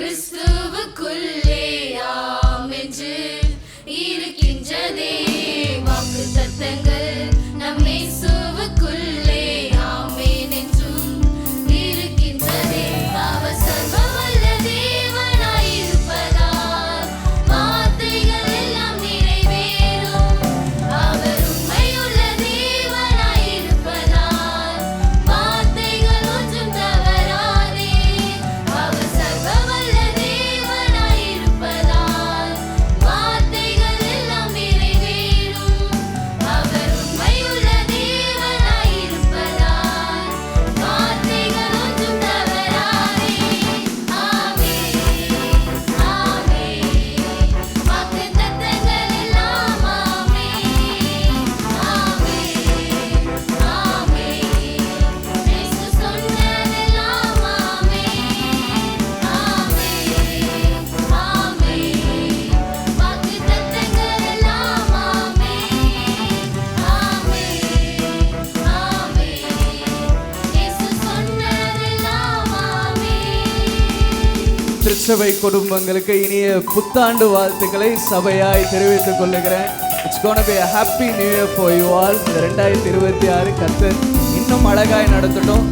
கிறிஸ்துவுக்குள்ளே ஆம் என்று இருக்கின்றதே. வாக்குத்தத்தங்கள் நம் இயேசுவுக்குள்ளே ஆமென் என்றும் இருக்கின்றதே. அவர் சர்வவல்ல தேவனாய் இருப்பதால் வார்த்தைகள் எல்லாம் நிறைவேறும். அவர் உண்மையுள்ள தேவனாய் இருப்பதால் வார்த்தைகள் ஒன்றும் தவறாதே. அவர் சர்வவல்ல தேவனாய் இருப்பதால் வார்த்தைகள் எல்லாம் நிறைவேறும். அவர் உண்மையுள்ள தேவனாய் இருப்பதால் வார்த்தைகள் ஒன்றும் தவறாதே. ஆமென், ஆமென். வாக்குத்தத்தங்கள் எல்லாம் ஆமென், ஆமென், ஆமென். இயேசு சொன்னதெல்லாம் ஆமென், ஆமென், ஆமென். வாக்குத்தத்தங்கள் எல்லாம் ஆமென், ஆமென், ஆமென். இயேசு சொன்னதெல்லாம் ஆமென். திருச்சபை குடும்பங்களுக்கு இனிய புத்தாண்டு வாழ்த்துக்களை சபையாய் தெரிவித்துக் கொள்ளுகிறேன். It's gonna be a happy new year for you all. இந்த 2026 கர்த்தர் இன்னும் அழகாய் நடத்தட்டும்.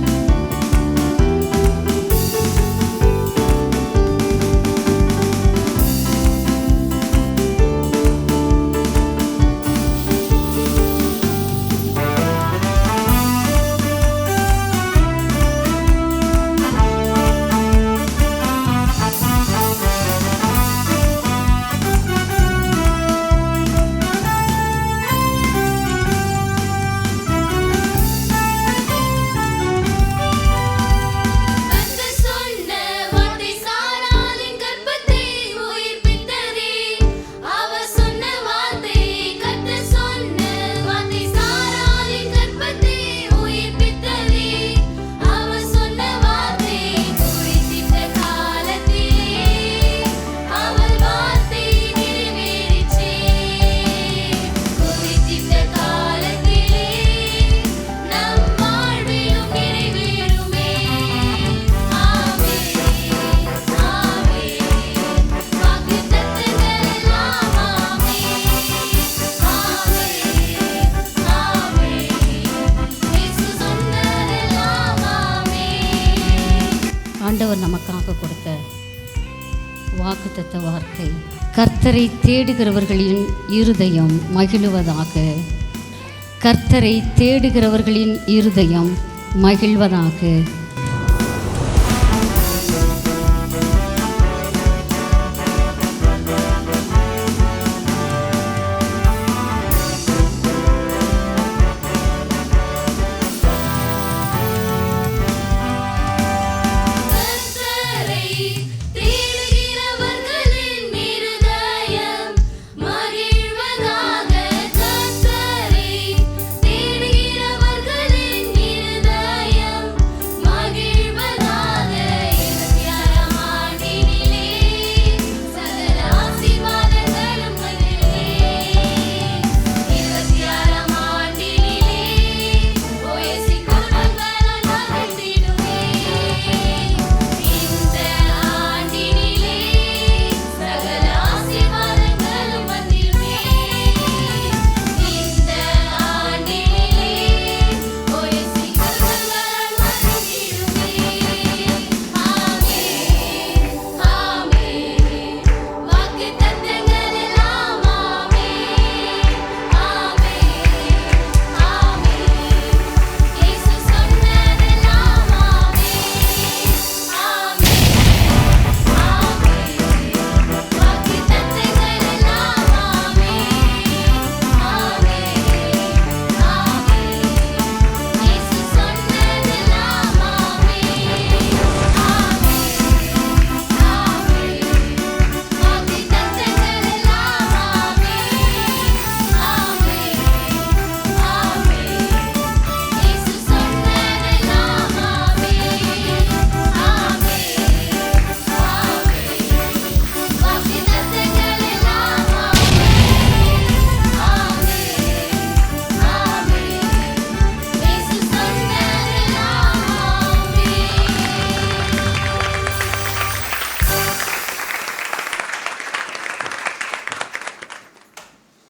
கர்த்தர் சொன்ன வார்த்தை சாராளின் கர்ப்பத்தை உயிர்ப்பித்ததே. அவர் சொன்ன வார்த்தை, கர்த்தர் சொன்ன வார்த்தை சாராளின் கர்ப்பத்தை உயிர்ப்பித்ததே. அவர் சொன்ன வார்த்தை குறித்திட்ட காலத்திலே அவர் வார்த்தை நிறைவேறிற்றே. குறித்திட்ட காலத்திலே நம் வாழ்விலும் நிறைவேறுமே. ஆமென், ஆமென். வாக்குத்தத்தங்கள் எல்லாம் ஆமென், ஆமென், ஆமென். இயேசு சொன்னதெல்லாம் ஆமென். ஆண்டவர் நமக்காக கொடுத்த வாக்குத்தத்த வார்த்தை, கர்த்தரை தேடுகிறவர்களின் இருதயம் மகிழுவதாக. கர்த்தரை தேடுகிறவர்களின் இருதயம் மகிழ்வதாக.